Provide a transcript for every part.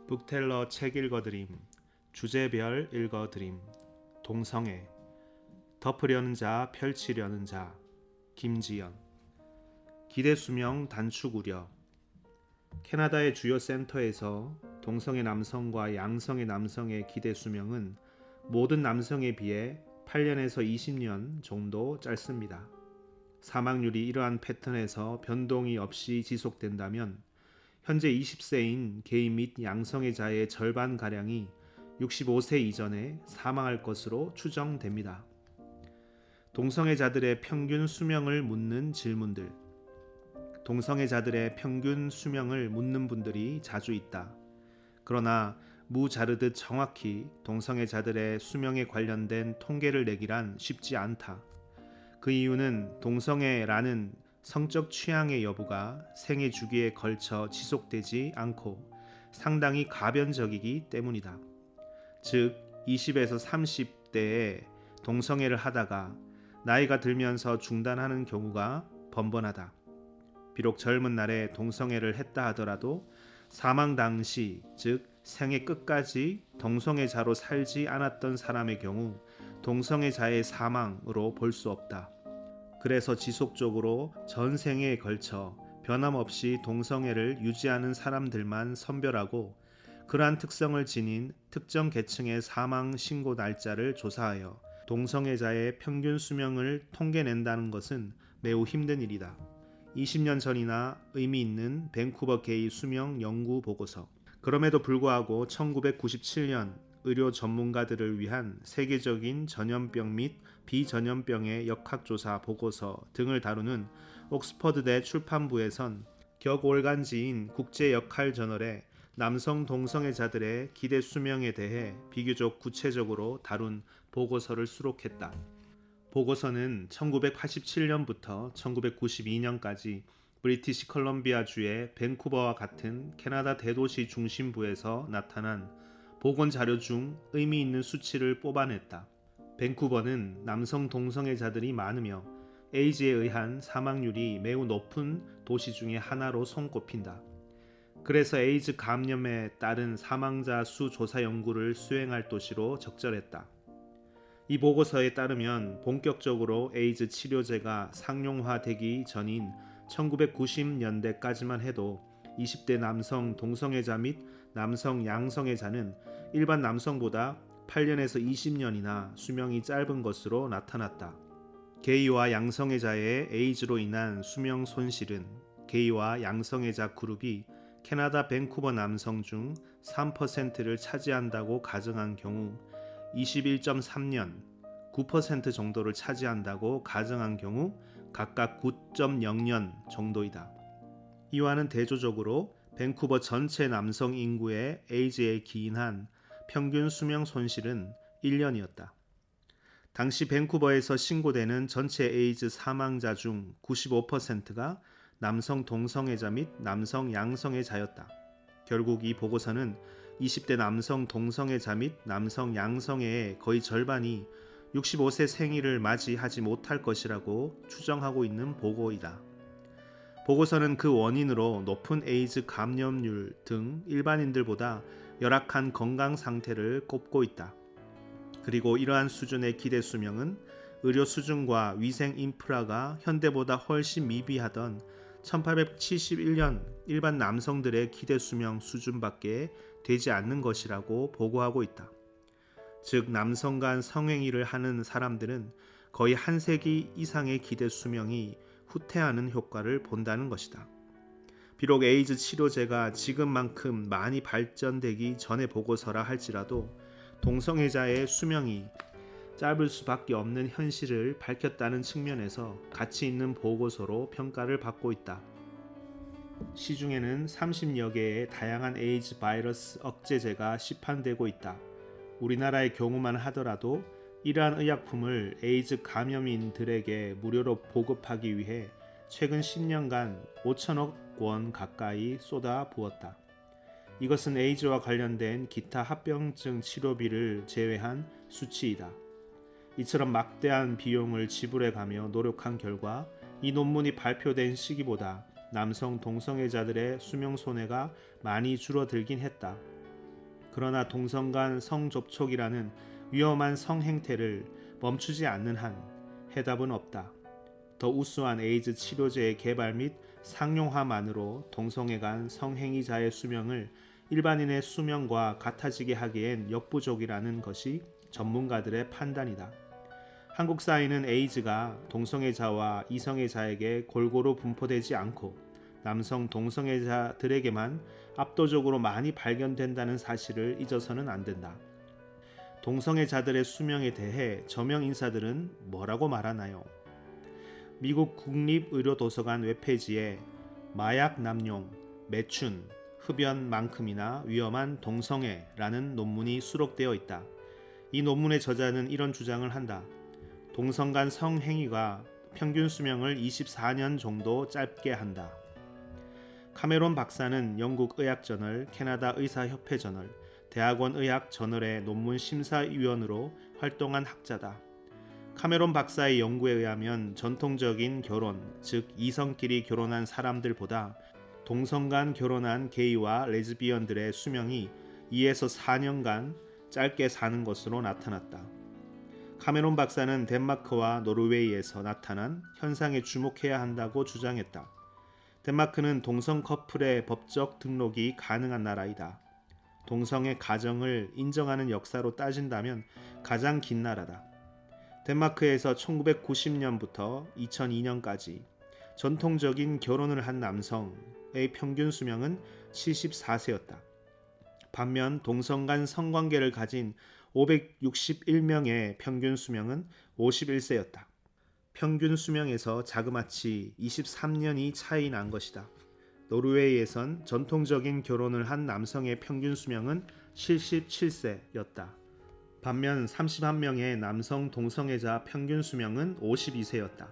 북텔러 책 읽어드림, 주제별 읽어드림, 동성애, 덮으려는 자, 펼치려는 자, 김지연. 기대 수명 단축 우려. 캐나다의 주요 센터에서 동성애 남성과 양성애 남성의 기대 수명은 모든 남성에 비해 8년에서 20년 정도 짧습니다. 사망률이 이러한 패턴에서 변동이 없이 지속된다면 현재 20세인 게이 및 양성애자의 절반가량이 65세 이전에 사망할 것으로 추정됩니다. 동성애자들의 평균 수명을 묻는 질문들. 동성애자들의 평균 수명을 묻는 분들이 자주 있다. 그러나 무자르듯 정확히 동성애자들의 수명에 관련된 통계를 내기란 쉽지 않다. 그 이유는 동성애라는 성적 취향의 여부가 생애 주기에 걸쳐 지속되지 않고 상당히 가변적이기 때문이다. 즉 20에서 30대에 동성애를 하다가 나이가 들면서 중단하는 경우가 번번하다. 비록 젊은 날에 동성애를 했다 하더라도 사망 당시, 즉 생애 끝까지 동성애자로 살지 않았던 사람의 경우 동성애자의 사망으로 볼 수 없다. 그래서 지속적으로 전생에 걸쳐 변함없이 동성애를 유지하는 사람들만 선별하고 그러한 특성을 지닌 특정 계층의 사망 신고 날짜를 조사하여 동성애자의 평균 수명을 통계낸다는 것은 매우 힘든 일이다. 20년 전이나 의미 있는 밴쿠버 게이 수명 연구 보고서. 그럼에도 불구하고 1997년 의료 전문가들을 위한 세계적인 전염병 및 비전염병의 역학조사 보고서 등을 다루는 옥스퍼드대 출판부에선 격올간지인 국제역할 저널에 남성 동성애자들의 기대 수명에 대해 비교적 구체적으로 다룬 보고서를 수록했다. 보고서는 1987년부터 1992년까지 브리티시 컬럼비아주의 밴쿠버와 같은 캐나다 대도시 중심부에서 나타난 보건 자료 중 의미 있는 수치를 뽑아냈다. 밴쿠버는 남성 동성애자들이 많으며 에이즈에 의한 사망률이 매우 높은 도시 중의 하나로 손꼽힌다. 그래서 에이즈 감염에 따른 사망자 수 조사 연구를 수행할 도시로 적절했다. 이 보고서에 따르면 본격적으로 에이즈 치료제가 상용화되기 전인 1990년대까지만 해도 20대 남성 동성애자 및 남성 양성애자는 일반 남성보다 8년에서 20년이나 수명이 짧은 것으로 나타났다. 게이와 양성애자의 에이즈로 인한 수명 손실은 게이와 양성애자 그룹이 캐나다 밴쿠버 남성 중 3%를 차지한다고 가정한 경우 21.3년, 9% 정도를 차지한다고 가정한 경우 각각 9.0년 정도이다. 이와는 대조적으로 밴쿠버 전체 남성 인구의 에이즈에 기인한 평균 수명 손실은 1년이었다. 당시 밴쿠버에서 신고되는 전체 에이즈 사망자 중 95%가 남성 동성애자 및 남성 양성애자였다. 결국 이 보고서는 20대 남성 동성애자 및 남성 양성애의 거의 절반이 65세 생일을 맞이하지 못할 것이라고 추정하고 있는 보고이다. 보고서는 그 원인으로 높은 에이즈 감염률 등 일반인들보다 열악한 건강 상태를 꼽고 있다. 그리고 이러한 수준의 기대 수명은 의료 수준과 위생 인프라가 현대보다 훨씬 미비하던 1871년 일반 남성들의 기대 수명 수준밖에 되지 않는 것이라고 보고하고 있다. 즉 남성 간 성행위를 하는 사람들은 거의 한 세기 이상의 기대 수명이 후퇴하는 효과를 본다는 것이다. 비록 에이즈 치료제가 지금만큼 많이 발전되기 전의 보고서라 할지라도 동성애자의 수명이 짧을 수밖에 없는 현실을 밝혔다는 측면에서 가치 있는 보고서로 평가를 받고 있다. 시중에는 30여 개의 다양한 에이즈 바이러스 억제제가 시판되고 있다. 우리나라의 경우만 하더라도 이러한 의약품을 에이즈 감염인들에게 무료로 보급하기 위해 최근 10년간 5천억 원 가까이 쏟아 부었다. 이것은 에이즈와 관련된 기타 합병증 치료비를 제외한 수치이다. 이처럼 막대한 비용을 지불해가며 노력한 결과 이 논문이 발표된 시기보다 남성 동성애자들의 수명 손해가 많이 줄어들긴 했다. 그러나 동성 간 성접촉이라는 위험한 성행태를 멈추지 않는 한 해답은 없다. 더 우수한 에이즈 치료제의 개발 및 상용화만으로 동성애 간 성행위자의 수명을 일반인의 수명과 같아지게 하기엔 역부족이라는 것이 전문가들의 판단이다. 한국 사회는 에이즈가 동성애자와 이성애자에게 골고루 분포되지 않고 남성 동성애자들에게만 압도적으로 많이 발견된다는 사실을 잊어서는 안 된다. 동성애자들의 수명에 대해 저명 인사들은 뭐라고 말하나요? 미국 국립의료도서관 웹페이지에 마약 남용, 매춘, 흡연만큼이나 위험한 동성애라는 논문이 수록되어 있다. 이 논문의 저자는 이런 주장을 한다. 동성 간 성행위가 평균 수명을 24년 정도 짧게 한다. 카메론 박사는 영국 의학저널, 캐나다 의사협회 저널, 대학원 의학 저널의 논문 심사위원으로 활동한 학자다. 카메론 박사의 연구에 의하면 전통적인 결혼, 즉 이성끼리 결혼한 사람들보다 동성 간 결혼한 게이와 레즈비언들의 수명이 2에서 4년간 짧게 사는 것으로 나타났다. 카메론 박사는 덴마크와 노르웨이에서 나타난 현상에 주목해야 한다고 주장했다. 덴마크는 동성 커플의 법적 등록이 가능한 나라이다. 동성의 가정을 인정하는 역사로 따진다면 가장 긴 나라다. 덴마크에서 1990년부터 2002년까지 전통적인 결혼을 한 남성의 평균 수명은 74세였다. 반면 동성 간 성관계를 가진 561명의 평균 수명은 51세였다. 평균 수명에서 자그마치 23년이 차이 난 것이다. 노르웨이에선 전통적인 결혼을 한 남성의 평균 수명은 77세였다. 반면 31명의 남성 동성애자 평균 수명은 52세였다.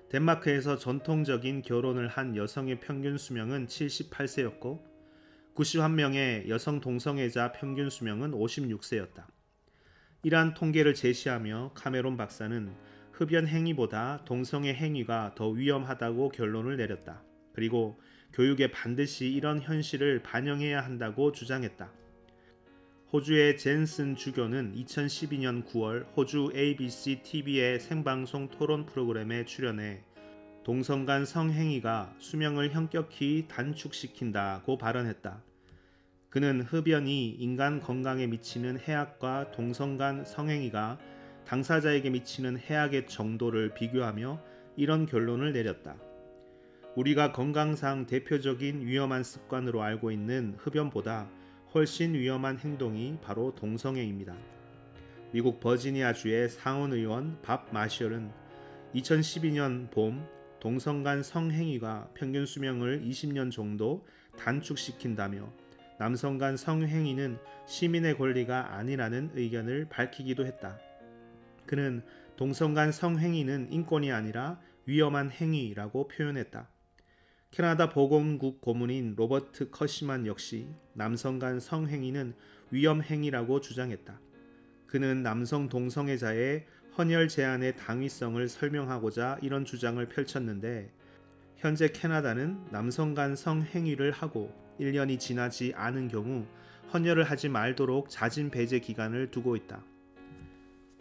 덴마크에서 전통적인 결혼을 한 여성의 평균 수명은 78세였고 91명의 여성 동성애자 평균 수명은 56세였다. 이러한 통계를 제시하며 카메론 박사는 흡연 행위보다 동성애 행위가 더 위험하다고 결론을 내렸다. 그리고 교육에 반드시 이런 현실을 반영해야 한다고 주장했다. 호주의 젠슨 주교는 2012년 9월 호주 ABC TV의 생방송 토론 프로그램에 출연해 동성 간 성행위가 수명을 현격히 단축시킨다고 발언했다. 그는 흡연이 인간 건강에 미치는 해악과 동성 간 성행위가 당사자에게 미치는 해악의 정도를 비교하며 이런 결론을 내렸다. 우리가 건강상 대표적인 위험한 습관으로 알고 있는 흡연보다 훨씬 위험한 행동이 바로 동성애입니다. 미국 버지니아주의 상원의원 밥 마셜은 2012년 봄 동성 간 성행위가 평균 수명을 20년 정도 단축시킨다며 남성 간 성행위는 시민의 권리가 아니라는 의견을 밝히기도 했다. 그는 동성 간 성행위는 인권이 아니라 위험한 행위라고 표현했다. 캐나다 보건국 고문인 로버트 커시만 역시 남성 간 성행위는 위험 행위라고 주장했다. 그는 남성 동성애자의 헌혈 제한의 당위성을 설명하고자 이런 주장을 펼쳤는데 현재 캐나다는 남성 간 성행위를 하고 1년이 지나지 않은 경우 헌혈을 하지 말도록 자진 배제 기간을 두고 있다.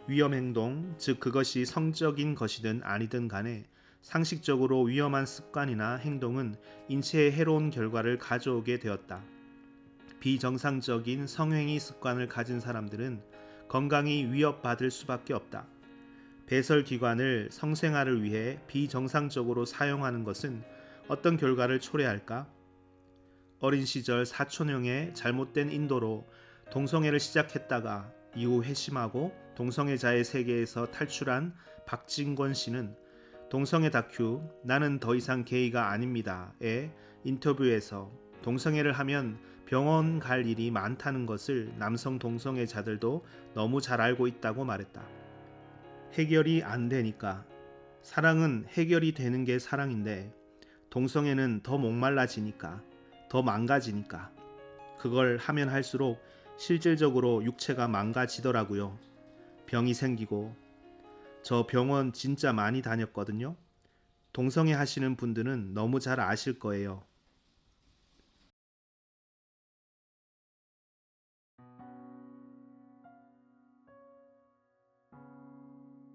위험 행동, 즉 그것이 성적인 것이든 아니든 간에 상식적으로 위험한 습관이나 행동은 인체에 해로운 결과를 가져오게 되었다. 비정상적인 성행위 습관을 가진 사람들은 건강이 위협받을 수밖에 없다. 배설기관을 성생활을 위해 비정상적으로 사용하는 것은 어떤 결과를 초래할까? 어린 시절 사촌형의 잘못된 인도로 동성애를 시작했다가 이후 회심하고 동성애자의 세계에서 탈출한 박진권 씨는 동성애 다큐 나는 더 이상 게이가 아닙니다의 인터뷰에서 동성애를 하면 병원 갈 일이 많다는 것을 남성 동성애자들도 너무 잘 알고 있다고 말했다. 해결이 안 되니까. 사랑은 해결이 되는 게 사랑인데 동성애는 더 목말라지니까, 더 망가지니까. 그걸 하면 할수록 실질적으로 육체가 망가지더라고요. 병이 생기고. 저 병원 진짜 많이 다녔거든요. 동성애 하시는 분들은 너무 잘 아실 거예요.